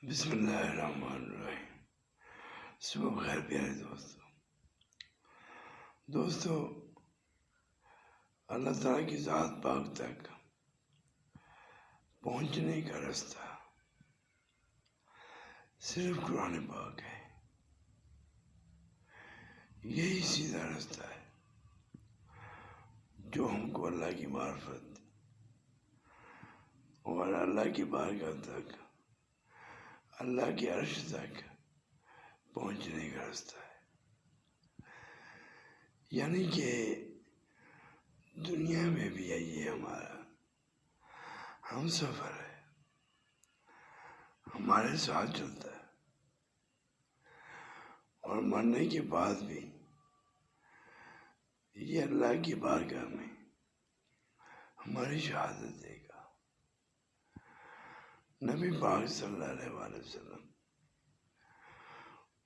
بسم اللہ الرحمن الرحیم۔ صبح بخیر پیارے دوستو، اللہ تعالیٰ کی ذات پاک تک پہنچنے کا راستہ صرف قرآن پاک ہے۔ یہی سیدھا راستہ ہے جو ہم کو اللہ کی معرفت اور اللہ کی بارگاہ تک، اللہ کی عرش تک پہنچنے کا راستہ ہے۔ یعنی کہ دنیا میں بھی یہ ہمارا ہم سفر ہے، ہمارے ساتھ چلتا ہے، اور مرنے کے بعد بھی یہ اللہ کی بارگاہ میں ہماری شہادت دے گا۔ نبی پاک صلی اللہ علیہ وسلم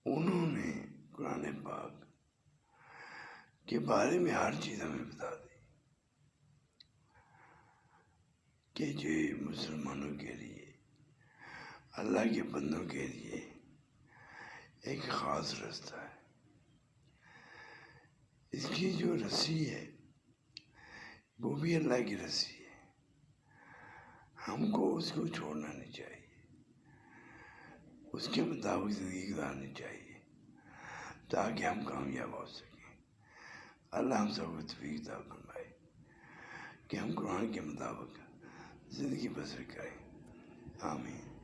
انہوں نے قرآن پاک کے بارے میں ہر چیز ہمیں بتا دی کہ جو مسلمانوں کے لیے، اللہ کے بندوں کے لیے ایک خاص راستہ ہے۔ اس کی جو رسی ہے وہ بھی اللہ کی رسی ہے، ہم کو اس کو چھوڑنا نہیں چاہیے، اس کے مطابق زندگی گزارنی چاہیے تاکہ ہم کامیاب ہو سکیں۔ اللہ ہم سب کو توفیق عطا فرمائے کہ ہم قرآن کے مطابق زندگی بسر کریں۔ آمین۔